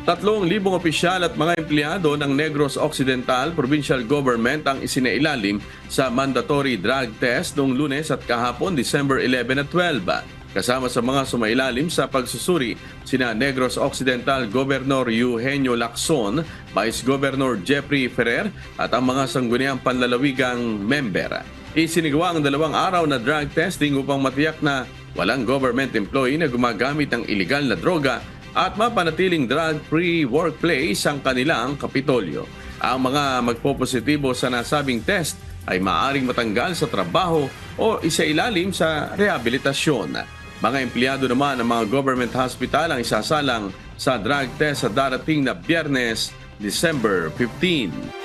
3,000 opisyal at mga empleyado ng Negros Occidental Provincial Government ang isinailalim sa mandatory drug test noong Lunes at kahapon December 11 at 12. Kasama sa mga sumailalim sa pagsusuri sina Negros Occidental Governor Eugenio Lacson, Vice Governor Jeffrey Ferrer at ang mga sangguniang panlalawigang member. Isinagawa ang 2 araw na drug testing upang matiyak na walang government employee na gumagamit ng iligal na droga at mapanatiling drug-free workplace ang kanilang kapitolyo. Ang mga magpopositibo sa nasabing test ay maaaring matanggal sa trabaho o isailalim sa rehabilitasyon. Mga empleyado naman ng mga government hospital ang isasalang sa drug test sa darating na Biyernes, December 15.